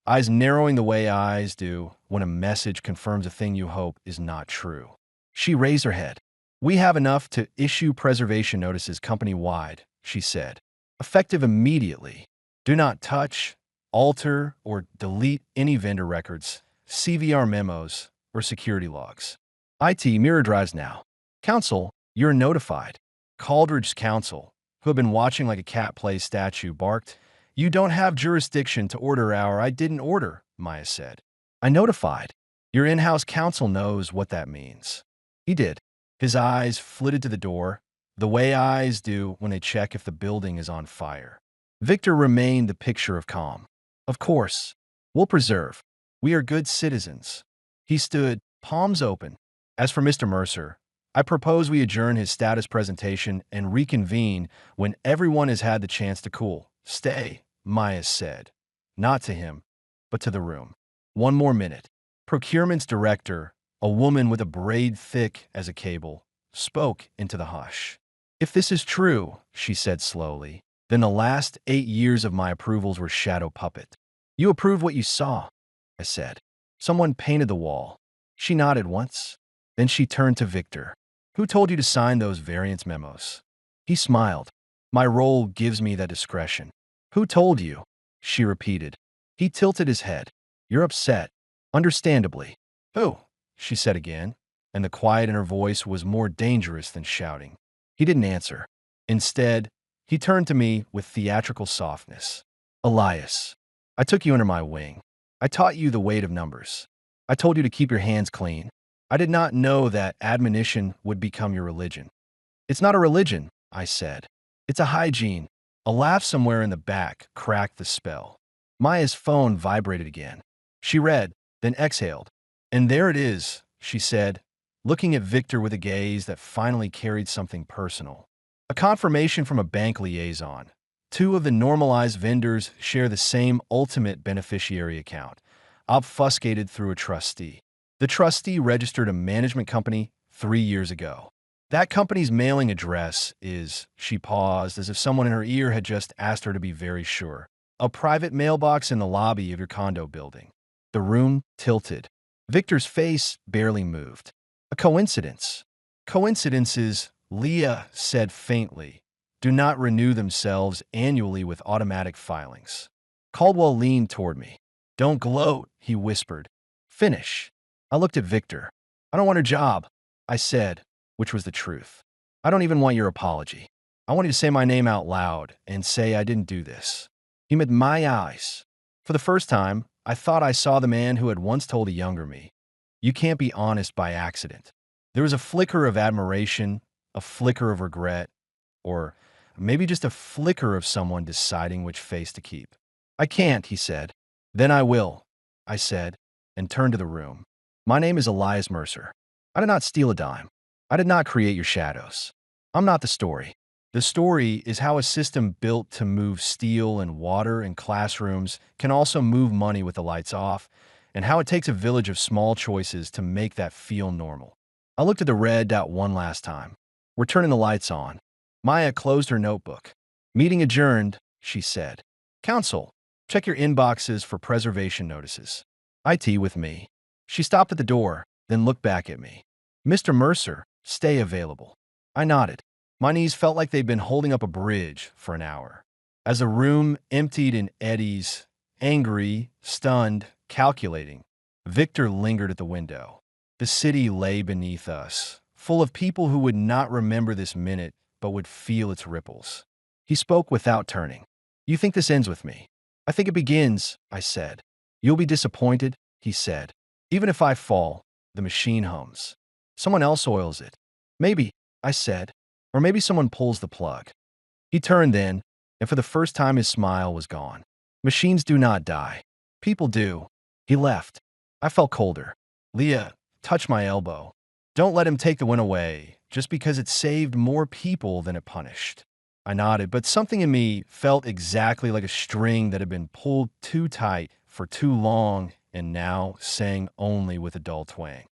eyes narrowing the way eyes do when a message confirms a thing you hope is not true. She raised her head. We have enough to issue preservation notices company-wide, she said. Effective immediately. Do not touch, alter, or delete any vendor records, CVR memos, or security logs. IT mirror drives now. Counsel, you're notified. Caldridge's counsel, who had been watching like a cat play statue, barked. You don't have jurisdiction to order our I didn't order, Maya said. I notified. Your in-house counsel knows what that means. He did. His eyes flitted to the door, the way eyes do when they check if the building is on fire. Victor remained the picture of calm. Of course. We'll preserve. We are good citizens. He stood, palms open. As for Mr. Mercer, I propose we adjourn his status presentation and reconvene when everyone has had the chance to cool. Stay, Maya said. Not to him, but to the room. One more minute. Procurement's director, a woman with a braid thick as a cable, spoke into the hush. If this is true, she said slowly, then the last 8 years of my approvals were shadow puppet. You approved what you saw, I said. Someone painted the wall. She nodded once. Then she turned to Victor. Who told you to sign those variance memos? He smiled. My role gives me that discretion. Who told you? She repeated. He tilted his head. You're upset. Understandably. Who? She said again, and the quiet in her voice was more dangerous than shouting. He didn't answer. Instead, he turned to me with theatrical softness. Elias, I took you under my wing. I taught you the weight of numbers. I told you to keep your hands clean. I did not know that admonition would become your religion. It's not a religion, I said. It's a hygiene. A laugh somewhere in the back cracked the spell. Maya's phone vibrated again. She read, then exhaled. And there it is, she said, looking at Victor with a gaze that finally carried something personal. A confirmation from a bank liaison. 2 of the normalized vendors share the same ultimate beneficiary account, obfuscated through a trustee. The trustee registered a management company 3 years ago. That company's mailing address is, she paused as if someone in her ear had just asked her to be very sure, a private mailbox in the lobby of your condo building. The room tilted. Victor's face barely moved. A coincidence. Coincidences, Leah said faintly, do not renew themselves annually with automatic filings. Caldwell leaned toward me. Don't gloat, he whispered. Finish. I looked at Victor. I don't want her job, I said, which was the truth. I don't even want your apology. I want you to say my name out loud and say I didn't do this. He met my eyes. For the first time, I thought I saw the man who had once told a younger me, you can't be honest by accident. There was a flicker of admiration, a flicker of regret, or maybe just a flicker of someone deciding which face to keep. I can't, he said. Then I will, I said, and turned to the room. My name is Elias Mercer. I did not steal a dime. I did not create your shadows. I'm not the story. The story is how a system built to move steel and water in classrooms can also move money with the lights off, and how it takes a village of small choices to make that feel normal. I looked at the red dot one last time. We're turning the lights on. Maya closed her notebook. Meeting adjourned, she said. Counsel, check your inboxes for preservation notices. IT with me. She stopped at the door, then looked back at me. Mr. Mercer, stay available. I nodded. My knees felt like they'd been holding up a bridge for an hour. As the room emptied in eddies, angry, stunned, calculating, Victor lingered at the window. The city lay beneath us, full of people who would not remember this minute but would feel its ripples. He spoke without turning. "You think this ends with me?" "I think it begins," I said. "You'll be disappointed," he said. "Even if I fall, the machine hums. Someone else oils it." "Maybe," I said. "Or maybe someone pulls the plug." He turned then, and for the first time his smile was gone. "Machines do not die. People do." He left. I felt colder. Leah touched my elbow. "Don't let him take the win away, just because it saved more people than it punished." I nodded, but something in me felt exactly like a string that had been pulled too tight for too long and now sang only with a dull twang.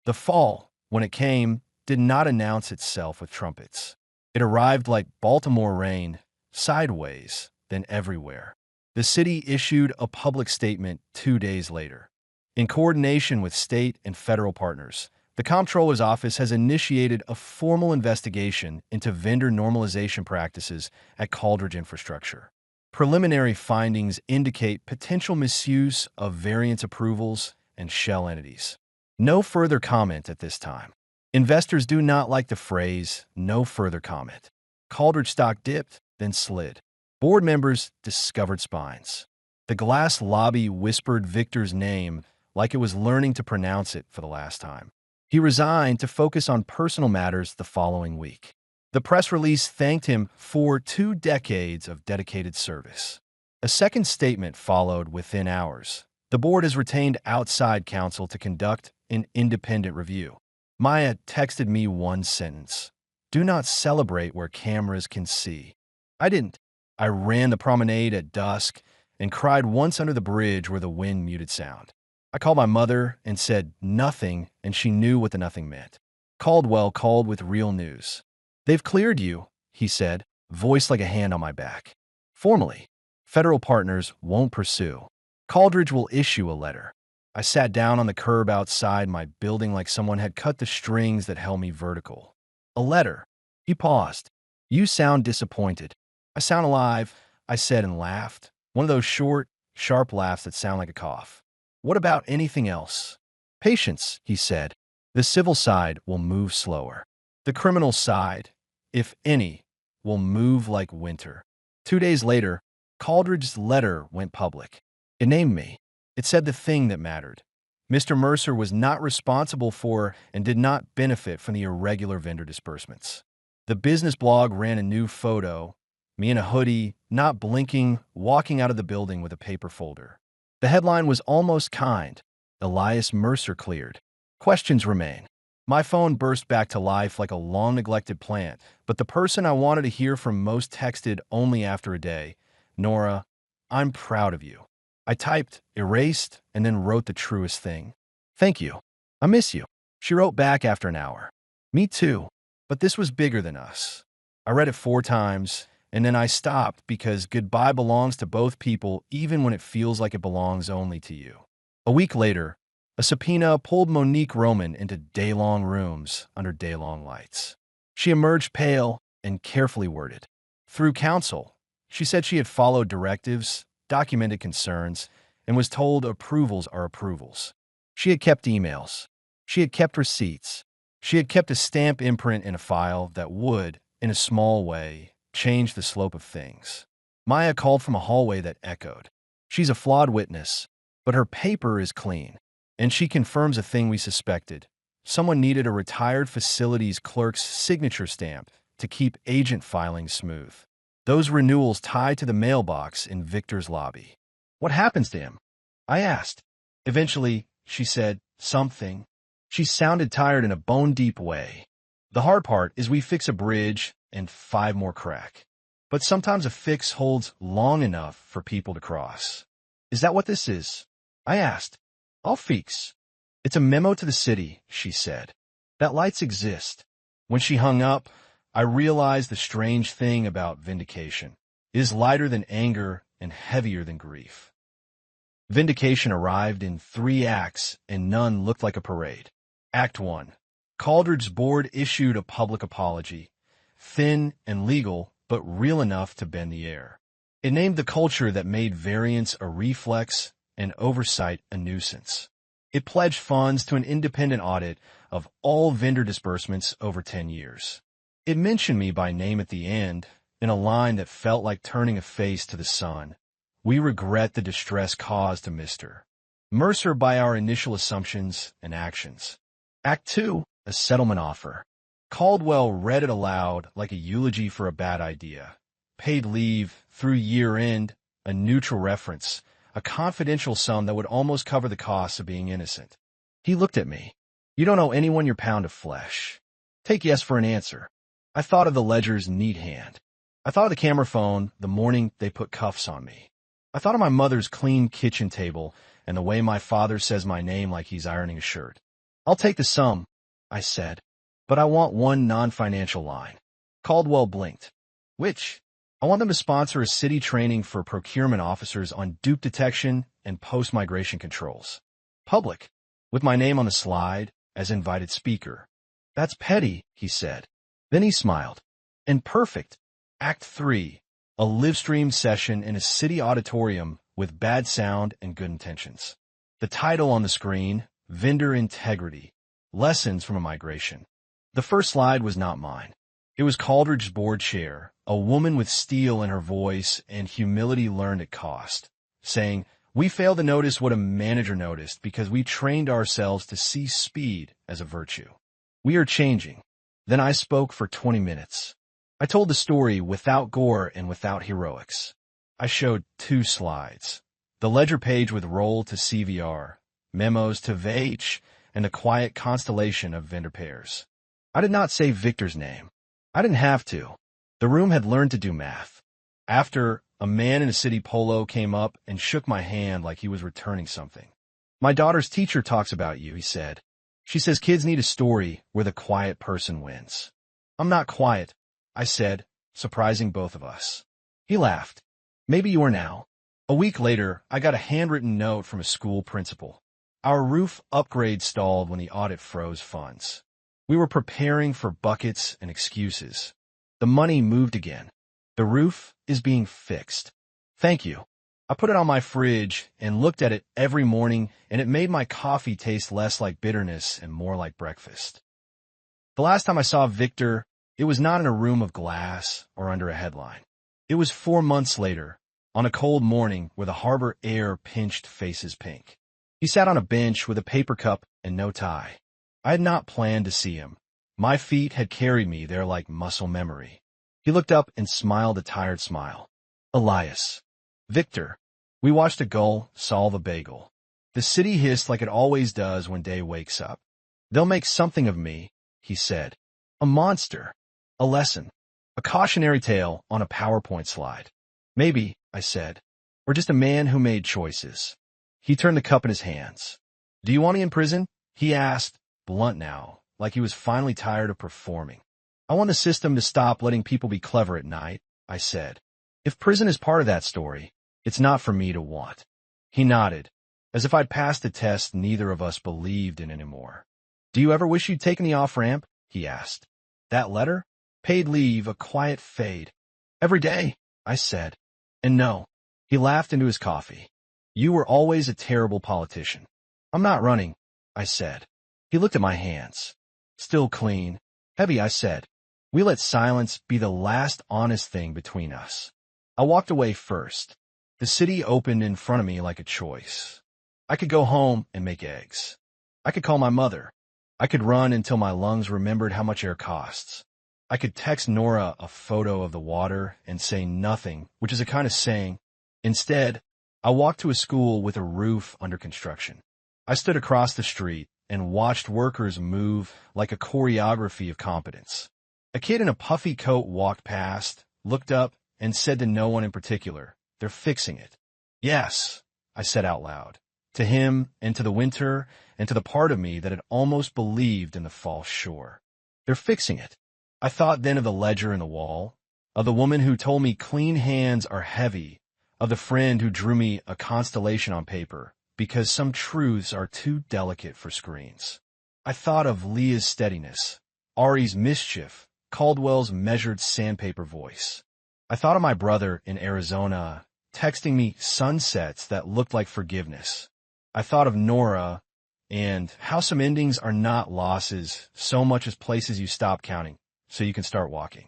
The fall, when it came, did not announce itself with trumpets. It arrived like Baltimore rain, sideways, then everywhere. The city issued a public statement 2 days later. In coordination with state and federal partners, the Comptroller's Office has initiated a formal investigation into vendor normalization practices at Caldridge Infrastructure. Preliminary findings indicate potential misuse of variance approvals and shell entities. No further comment at this time. Investors do not like the phrase, "no further comment." Caldridge stock dipped, then slid. Board members discovered spines. The glass lobby whispered Victor's name like it was learning to pronounce it for the last time. He resigned to focus on personal matters the following week. The press release thanked him for 2 decades of dedicated service. A second statement followed within hours. The board has retained outside counsel to conduct an independent review. Maya texted me one sentence. "Do not celebrate where cameras can see." I didn't. I ran the promenade at dusk and cried once under the bridge where the wind muted sound. I called my mother and said nothing, and she knew what the nothing meant. Caldwell called with real news. "They've cleared you," he said, voice like a hand on my back. "Formally. Federal partners won't pursue. Caldridge will issue a letter." I sat down on the curb outside my building like someone had cut the strings that held me vertical. "A letter." He paused. "You sound disappointed." "I sound alive," I said and laughed. One of those short, sharp laughs that sound like a cough. "What about anything else?" "Patience," he said. "The civil side will move slower. The criminal side, if any, will move like winter." 2 days later, Caldridge's letter went public. It named me. It said the thing that mattered. Mr. Mercer was not responsible for and did not benefit from the irregular vendor disbursements. The business blog ran a new photo, me in a hoodie, not blinking, walking out of the building with a paper folder. The headline was almost kind. Elias Mercer cleared. Questions remain. My phone burst back to life like a long-neglected plant, but the person I wanted to hear from most texted only after a day. "Nora, I'm proud of you." I typed, erased, and then wrote the truest thing. "Thank you. I miss you." She wrote back after an hour. "Me too. But this was bigger than us." I read it 4 times, and then I stopped because goodbye belongs to both people even when it feels like it belongs only to you. A week later, a subpoena pulled Monique Roman into day-long rooms under day-long lights. She emerged pale and carefully worded. Through counsel, she said she had followed directives, documented concerns, and was told approvals are approvals. She had kept emails. She had kept receipts. She had kept a stamp imprint in a file that would, in a small way, change the slope of things. Maya called from a hallway that echoed. "She's a flawed witness, but her paper is clean. And she confirms a thing we suspected. Someone needed a retired facilities clerk's signature stamp to keep agent filing smooth. Those renewals tied to the mailbox in Victor's lobby." "What happens to him?" I asked. "Eventually," she said, "something." She sounded tired in a bone-deep way. "The hard part is we fix a bridge and 5 more crack. But sometimes a fix holds long enough for people to cross." "Is that what this is?" I asked. "I'll fix." "It's a memo to the city," she said. "That lights exist." When she hung up, I realized the strange thing about Vindication. It is lighter than anger and heavier than grief. Vindication arrived in 3 acts, and none looked like a parade. Act 1. Caldridge's board issued a public apology, thin and legal, but real enough to bend the air. It named the culture that made variance a reflex and oversight a nuisance. It pledged funds to an independent audit of all vendor disbursements over 10 years. It mentioned me by name at the end, in a line that felt like turning a face to the sun. We regret the distress caused to Mr. Mercer by our initial assumptions and actions. Act 2, a settlement offer. Caldwell read it aloud like a eulogy for a bad idea. Paid leave, through year-end, a neutral reference, a confidential sum that would almost cover the costs of being innocent. He looked at me. You don't owe anyone your pound of flesh. Take yes for an answer. I thought of the ledger's neat hand. I thought of the camera phone the morning they put cuffs on me. I thought of my mother's clean kitchen table and the way my father says my name like he's ironing a shirt. I'll take the sum, I said, but I want one non-financial line. Caldwell blinked. Which? I want them to sponsor a city training for procurement officers on dupe detection and post-migration controls. Public, with my name on the slide as invited speaker. That's petty, he said. Then he smiled. And perfect. Act 3, a Livestream session in a city auditorium with bad sound and good intentions. The title on the screen, Vendor Integrity, Lessons from a Migration. The first slide was not mine. It was Caldridge's board chair, a woman with steel in her voice and humility learned at cost, saying, "We failed to notice what a manager noticed because we trained ourselves to see speed as a virtue. We are changing." Then I spoke for 20 minutes. I told the story without gore and without heroics. I showed 2 slides. The ledger page with roll to CVR, memos to VH, and a quiet constellation of vendor pairs. I did not say Victor's name. I didn't have to. The room had learned to do math. After, a man in a city polo came up and shook my hand like he was returning something. "My daughter's teacher talks about you," he said. "She says kids need a story where the quiet person wins." "I'm not quiet," I said, surprising both of us. He laughed. "Maybe you are now." A week later, I got a handwritten note from a school principal. Our roof upgrade stalled when the audit froze funds. We were preparing for buckets and excuses. The money moved again. "The roof is being fixed. Thank you." I put it on my fridge and looked at it every morning, and it made my coffee taste less like bitterness and more like breakfast. The last time I saw Victor, it was not in a room of glass or under a headline. It was 4 months later, on a cold morning where the harbor air pinched faces pink. He sat on a bench with a paper cup and no tie. I had not planned to see him. My feet had carried me there like muscle memory. He looked up and smiled a tired smile. "Elias." "Victor." We watched a gull solve a bagel. The city hissed like it always does when day wakes up. "They'll make something of me," he said. "A monster. A lesson. A cautionary tale on a PowerPoint slide." "Maybe," I said, "or just a man who made choices." He turned the cup in his hands. "Do you want me in prison?" he asked, blunt now, like he was finally tired of performing. "I want the system to stop letting people be clever at night," I said. "If prison is part of that story, it's not for me to want." He nodded, as if I'd passed the test neither of us believed in anymore. "Do you ever wish you'd taken the off-ramp?" he asked. "That letter? Paid leave, a quiet fade." "Every day," I said. "And no." He laughed into his coffee. "You were always a terrible politician." "I'm not running," I said. He looked at my hands. "Still clean." "Heavy," I said. We let silence be the last honest thing between us. I walked away first. The city opened in front of me like a choice. I could go home and make eggs. I could call my mother. I could run until my lungs remembered how much air costs. I could text Nora a photo of the water and say nothing, which is a kind of saying. Instead, I walked to a school with a roof under construction. I stood across the street and watched workers move like a choreography of competence. A kid in a puffy coat walked past, looked up, and said to no one in particular, "They're fixing it." "Yes," I said out loud, to him and to the winter and to the part of me that had almost believed in the false shore. "They're fixing it." I thought then of the ledger in the wall, of the woman who told me clean hands are heavy, of the friend who drew me a constellation on paper, because some truths are too delicate for screens. I thought of Leah's steadiness, Ari's mischief, Caldwell's measured sandpaper voice. I thought of my brother in Arizona, texting me sunsets that looked like forgiveness. I thought of Nora and how some endings are not losses so much as places you stop counting so you can start walking.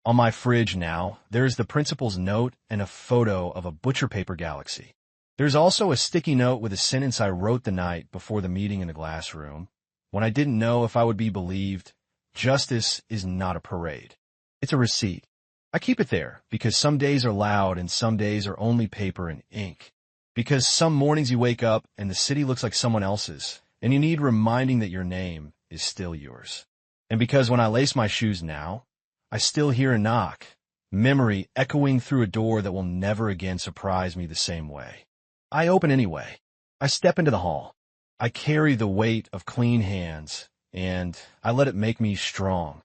On my fridge now, there's the principal's note and a photo of a butcher paper galaxy. There's also a sticky note with a sentence I wrote the night before the meeting in the glass room, when I didn't know if I would be believed. Justice is not a parade. It's a receipt. I keep it there because some days are loud and some days are only paper and ink. Because some mornings you wake up and the city looks like someone else's, and you need reminding that your name is still yours. And because when I lace my shoes now, I still hear a knock, memory echoing through a door that will never again surprise me the same way. I open anyway. I step into the hall. I carry the weight of clean hands, and I let it make me strong,